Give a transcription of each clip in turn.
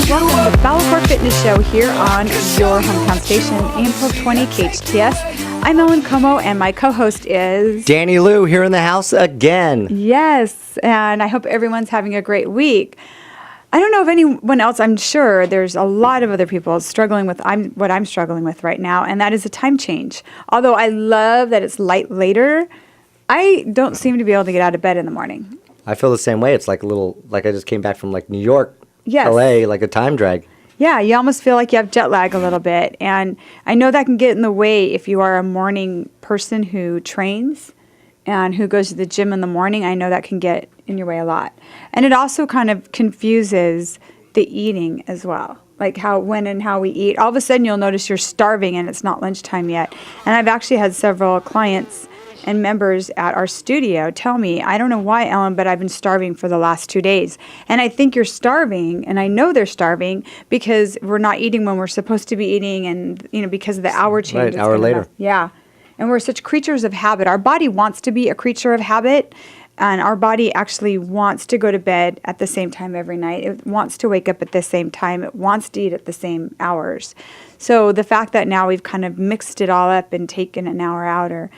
Welcome to the BalaCore Fitness Show here on your hometown station, AM 1220 KHTS. I'm Ellen Como, and my co-host is... Danny Lou here in the house again. Yes, and I hope everyone's having a great week. I don't know if anyone else, I'm sure there's a lot of other people struggling with what I'm struggling with right now, and that is a time change. Although I love that it's light later, I don't seem to be able to get out of bed in the morning. I feel the same way. It's like I just came back from like New York, yes. LA, like a time drag. Yeah, you almost feel like you have jet lag a little bit. And I know that can get in the way if you are a morning person who trains and who goes to the gym in the morning. I know that can get in your way a lot. And it also kind of confuses the eating as well, like when and how we eat. All of a sudden you'll notice you're starving and it's not lunchtime yet. And I've actually had several clients and members at our studio tell me, I don't know why, Ellen, but I've been starving for the last 2 days. And I think you're starving, and I know they're starving because we're not eating when we're supposed to be eating, and because of the hour change. Right, hour later. Yeah. And we're such creatures of habit. Our body wants to be a creature of habit, and our body actually wants to go to bed at the same time every night. It wants to wake up at the same time. It wants to eat at the same hours. So the fact that now we've kind of mixed it all up and taken an hour out, or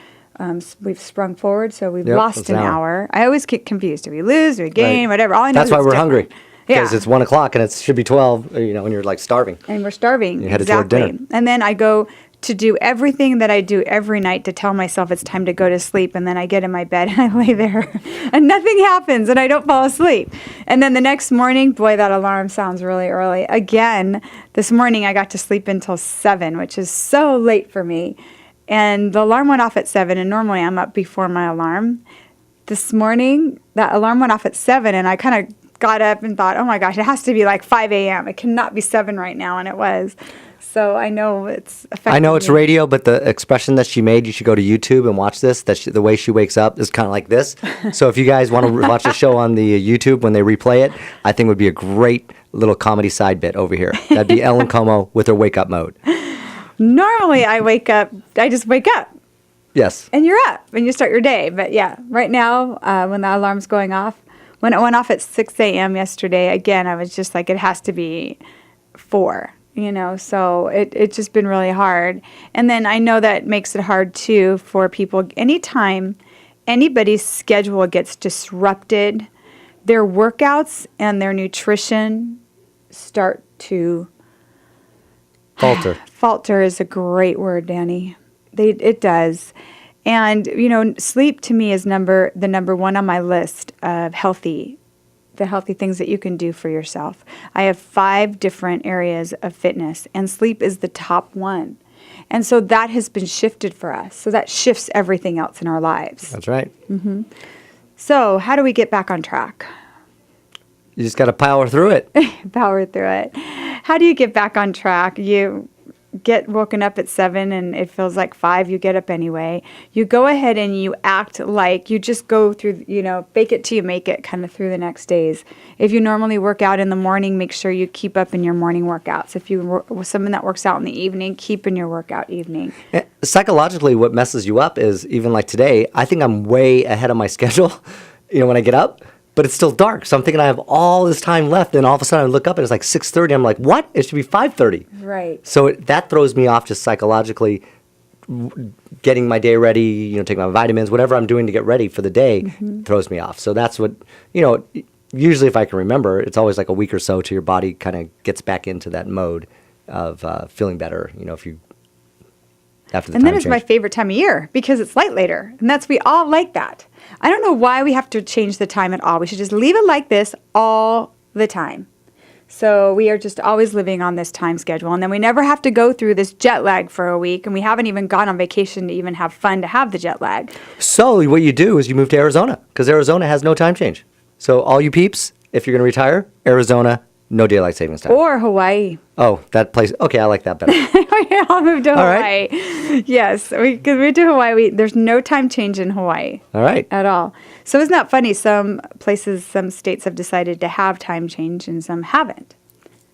we've sprung forward, so we've lost an hour. I always get confused. Do we lose? Do we gain? Right. Whatever. All I know That's is why we're different. hungry. Because it's 1 o'clock and it should be 12, and you're like starving. And we're starving. You're headed toward dinner. And then I go to do everything that I do every night to tell myself it's time to go to sleep. And then I get in my bed and I lay there and nothing happens and I don't fall asleep. And then the next morning, boy, that alarm sounds really early. Again, this morning I got to sleep until 7, which is so late for me. And the alarm went off at 7, and normally I'm up before my alarm. This morning, that alarm went off at 7, and I kind of got up and thought, oh my gosh, it has to be like 5 a.m. It cannot be 7 right now, and it was. So I know it's affecting I know it's me. radio, but the expression that she made, you should go to YouTube and watch this. The way she wakes up is kind of like this. So if you guys want to watch the show on the YouTube when they replay it, I think it would be a great little comedy side bit over here. That'd be Ellen Como with her wake up mode. Normally I just wake up. Yes. And you're up, and you start your day. But yeah, right now, when the alarm's going off, when it went off at 6 a.m. yesterday, again, I was just like, it has to be 4, so it's just been really hard. And then I know that makes it hard, too, for people. Anytime anybody's schedule gets disrupted, their workouts and their nutrition start to Falter. Falter is a great word, Danny. It does. And, sleep to me is the number one on my list of the healthy things that you can do for yourself. I have 5 different areas of fitness, and sleep is the top one. And so that has been shifted for us. So that shifts everything else in our lives. That's right. Mm-hmm. So how do we get back on track? You just got to power through it. Power through it. How do you get back on track? You get woken up at 7 and it feels like 5. You get up anyway. You go ahead and you act like you just go through, fake it till you make it kind of through the next days. If you normally work out in the morning, make sure you keep up in your morning workouts. If you're someone that works out in the evening, keep in your workout evening. Psychologically, what messes you up is even like today, I think I'm way ahead of my schedule, when I get up. But it's still dark, so I'm thinking I have all this time left, and all of a sudden I look up and it's like 6:30. I'm like, what? It should be 5:30. Right. So that throws me off just psychologically, getting my day ready, taking my vitamins, whatever I'm doing to get ready for the day throws me off. So that's what, usually if I can remember, it's always like a week or so till your body kind of gets back into that mode of feeling better, if you, after the And time then it's change. my favorite time of year because it's light later, and we all like that. I don't know why we have to change the time at all. We should just leave it like this all the time. So we are just always living on this time schedule. And then we never have to go through this jet lag for a week. And we haven't even gone on vacation to even have fun to have the jet lag. So what you do is you move to Arizona because Arizona has no time change. So all you peeps, if you're going to retire, Arizona, no daylight savings time. Or Hawaii. Oh, that place. Okay, I like that better. I'll move to All Hawaii. right. Yes, we could move to Hawaii. There's no time change in Hawaii. All right. At all. So isn't that funny? Some states have decided to have time change and some haven't.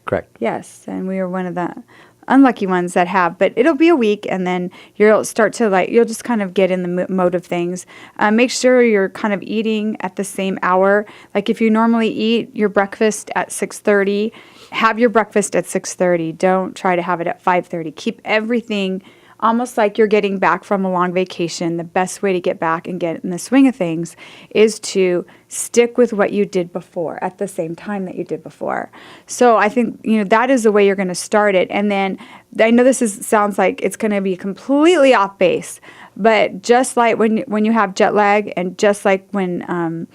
Correct. Yes, and we are one of the unlucky ones that have, but it'll be a week, and then you'll start to you'll just kind of get in the mode of things. Make sure you're kind of eating at the same hour. Like if you normally eat your breakfast at 6:30, have your breakfast at 6:30. Don't try to have it at 5:30. Keep everything almost like you're getting back from a long vacation. The best way to get back and get in the swing of things is to stick with what you did before at the same time that you did before. So I think, that is the way you're going to start it. And then I know sounds like it's going to be completely off base, but just like when you have jet lag, and just like when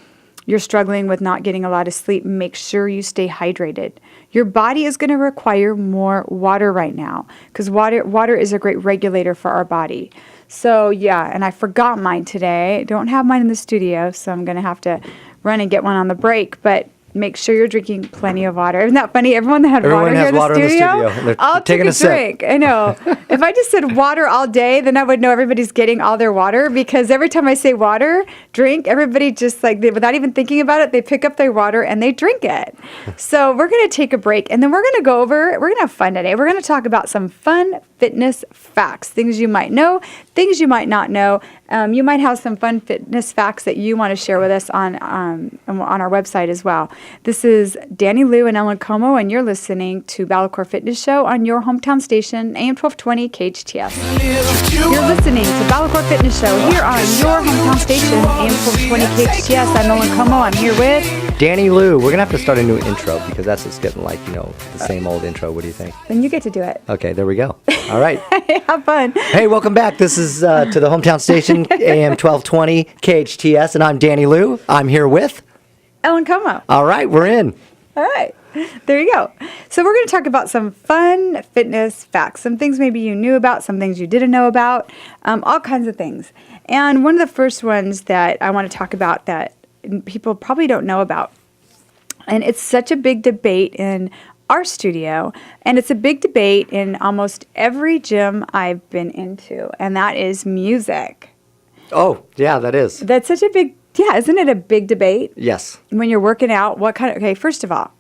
you're struggling with not getting a lot of sleep, make sure you stay hydrated. Your body is going to require more water right now, because water is a great regulator for our body. So yeah, and I forgot mine today. I don't have mine in the studio, so I'm going to have to run and get one on the break. But make sure you're drinking plenty of water. Isn't that funny? Everyone that had water here in the studio, I'll take a drink. I know. If I just said water all day, then I would know everybody's getting all their water, because every time I say water, drink, everybody just without even thinking about it, they pick up their water and they drink it. So we're going to take a break, and then we're going to have fun today. We're going to talk about some fun fitness facts, things you might know, things you might not know. You might have some fun fitness facts that you want to share with us on our website as well. This is Danny Lou and Ellen Como, and you're listening to BalaCore Fitness Show on your hometown station, AM 1220 KHTS. You're listening to BalaCore Fitness Show here on your hometown station, AM 1220 KHTS. I'm Ellen Como. I'm here with Danny Lou. We're going to have to start a new intro, because that's just getting the same old intro. What do you think? Then you get to do it. Okay, there we go. All right. Have fun. Hey, welcome back. This is to the hometown station, AM 1220 KHTS, and I'm Danny Lou. I'm here with Ellen Como. All right, we're in. All right. There you go. So we're going to talk about some fun fitness facts, some things maybe you knew about, some things you didn't know about, all kinds of things. And one of the first ones that I want to talk about that people probably don't know about, and it's such a big debate in our studio, and it's a big debate in almost every gym I've been into, and that is music. Oh, yeah, that is. That's such a big, isn't it a big debate? Yes. When you're working out, first of all,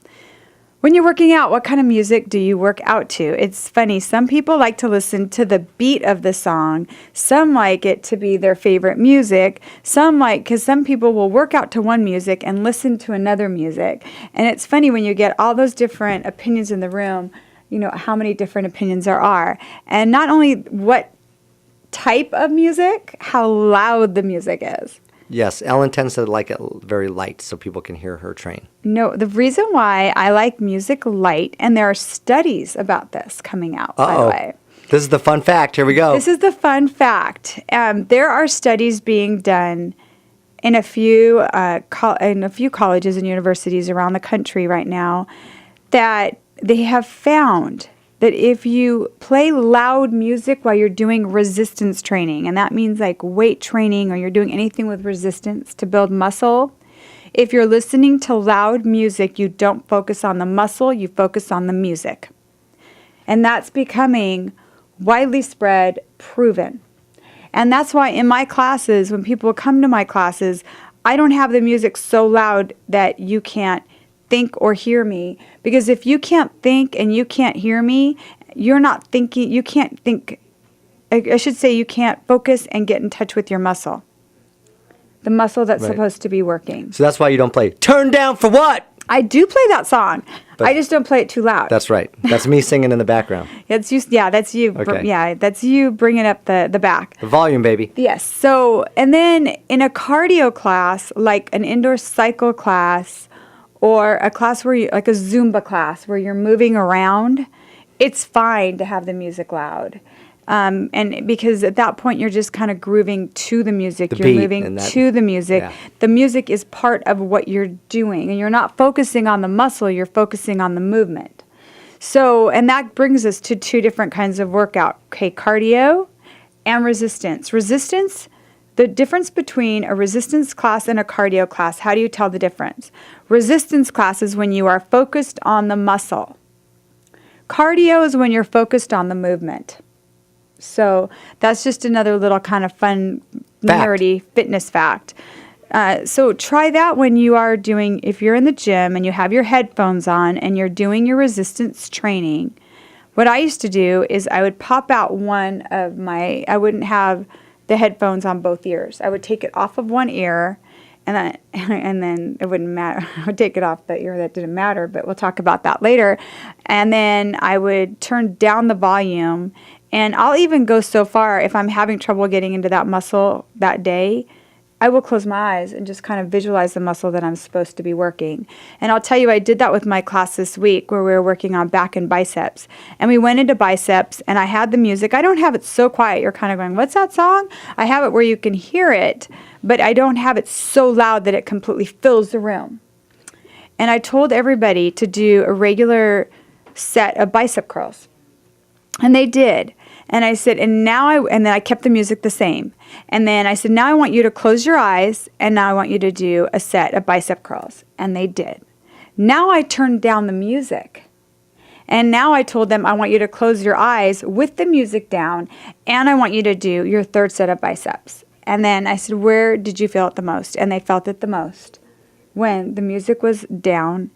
when you're working out, what kind of music do you work out to? It's funny. Some people like to listen to the beat of the song. Some like it to be their favorite music. Because some people will work out to one music and listen to another music. And it's funny when you get all those different opinions in the room, how many different opinions there are. And not only what type of music, how loud the music is. Yes, Ellen tends to like it very light so people can hear her train. No, the reason why I like music light, and there are studies about this coming out, by the way. This is the fun fact. Here we go. This is the fun fact. There are studies being done in a few colleges and universities around the country right now that they have found that if you play loud music while you're doing resistance training, and that means like weight training, or you're doing anything with resistance to build muscle, if you're listening to loud music, you don't focus on the muscle, you focus on the music. And that's becoming widely spread, proven. And that's why in my classes, when people come to my classes, I don't have the music so loud that you can't think or hear me, because if you can't think and you can't hear me, you're not thinking, you can't think, I should say you can't focus and get in touch with your muscle. The muscle that's supposed to be working. So that's why you don't play Turn Down for What? I do play that song. I just don't play it too loud. That's right. That's me singing in the background. That's you. Yeah, that's you. Okay. Yeah, that's you bringing up the back. The volume, baby. Yes. So, and then in a cardio class, like an indoor cycle class, or a class where like a Zumba class where you're moving around, it's fine to have the music loud. And because at that point you're just kind of grooving to the music, you're moving to the music. Yeah. The music is part of what you're doing, and you're not focusing on the muscle, you're focusing on the movement. So, and that brings us to two different kinds of workout. Okay, cardio and resistance. Resistance, the difference between a resistance class and a cardio class, how do you tell the difference? Resistance class is when you are focused on the muscle. Cardio is when you're focused on the movement. So that's just another little kind of fun, nerdy fitness fact. So try that when you are if you're in the gym and you have your headphones on and you're doing your resistance training. what I used to do is I would pop out I wouldn't have the headphones on both ears. I would take it off of one ear, and then it wouldn't matter. I would take it off the ear that didn't matter, but we'll talk about that later. And then I would turn down the volume, and I'll even go so far if I'm having trouble getting into that muscle that day, I will close my eyes and just kind of visualize the muscle that I'm supposed to be working. And I'll tell you, I did that with my class this week where we were working on back and biceps. And we went into biceps, and I had the music. I don't have it so quiet. You're kind of going, what's that song? I have it where you can hear it, but I don't have it so loud that it completely fills the room. And I told everybody to do a regular set of bicep curls. And they did. And I said, and then I kept the music the same. And then I said, now I want you to close your eyes, and now I want you to do a set of bicep curls. And they did. Now I turned down the music. And now I told them, I want you to close your eyes with the music down, and I want you to do your third set of biceps. And then I said, where did you feel it the most? And they felt it the most when the music was down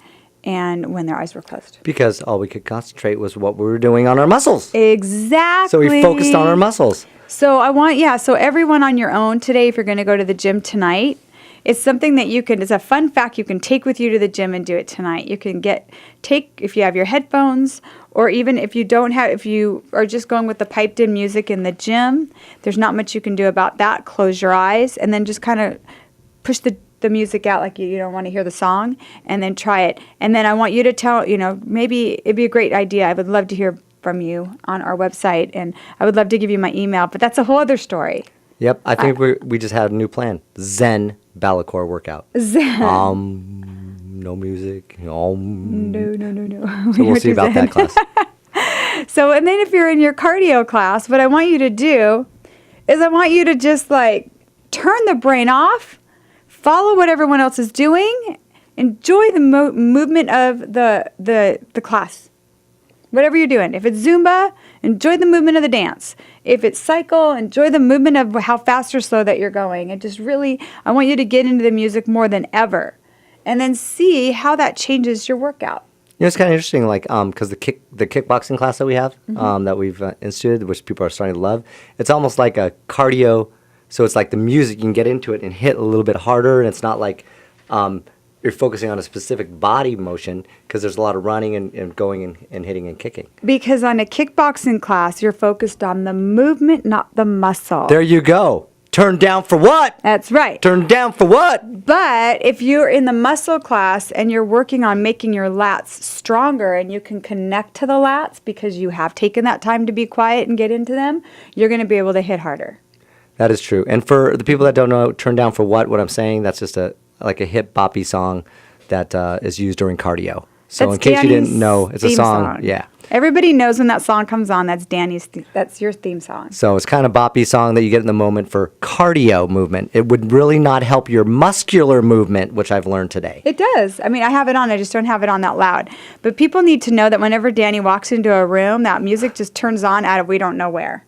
and when their eyes were closed. Because all we could concentrate was what we were doing on our muscles. Exactly. So we focused on our muscles. So so everyone on your own today, if you're going to go to the gym tonight, it's something that it's a fun fact you can take with you to the gym and do it tonight. You can if you have your headphones, or even if you are just going with the piped in music in the gym, there's not much you can do about that. Close your eyes and then just kind of push the music out like you don't want to hear the song, and then try it. And then I want you to tell, maybe it'd be a great idea. I would love to hear from you on our website, and I would love to give you my email, but that's a whole other story. Yep, I think we just had a new plan. Zen BalaCore workout. Zen. No music. No. So we'll see about that class. So, and then if you're in your cardio class, what I want you to do is I want you to just turn the brain off, follow what everyone else is doing, enjoy the movement of the class. Whatever you're doing. If it's Zumba, enjoy the movement of the dance. If it's cycle, enjoy the movement of how fast or slow that you're going. And just really, I want you to get into the music more than ever. And then see how that changes your workout. It's kind of interesting, because the kickboxing class that we have, that we've instituted, which people are starting to love, it's almost like a cardio. So it's like the music, you can get into it and hit a little bit harder, and it's not like you're focusing on a specific body motion, because there's a lot of running and going and hitting and kicking. Because on a kickboxing class, you're focused on the movement, not the muscle. There you go. Turn down for what? That's right. Turn down for what? But if you're in the muscle class and you're working on making your lats stronger, and you can connect to the lats because you have taken that time to be quiet and get into them, you're going to be able to hit harder. That is true. And for the people that don't know, turn down for what I'm saying, that's just a hip boppy song that is used during cardio. So in case you didn't know, it's a song. Yeah. Everybody knows when that song comes on, that's that's your theme song. So it's kind of boppy song that you get in the moment for cardio movement. It would really not help your muscular movement, which I've learned today. It does. I mean, I have it on. I just don't have it on that loud. But people need to know that whenever Danny walks into a room, that music just turns on out of we don't know where.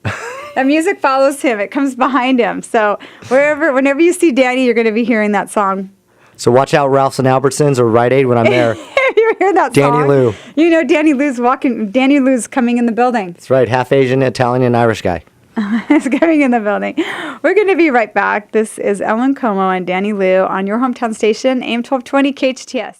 The music follows him. It comes behind him. So whenever you see Danny, you're going to be hearing that song. So watch out, Ralph's and Albertsons or Rite Aid when I'm there. You hear that Danny song? Lou. Danny Lou's walking. Danny Lou's coming in the building. That's right. Half Asian, Italian, and Irish guy. He's coming in the building. We're going to be right back. This is Ellen Como and Danny Lou on your hometown station, AM 1220 KHTS.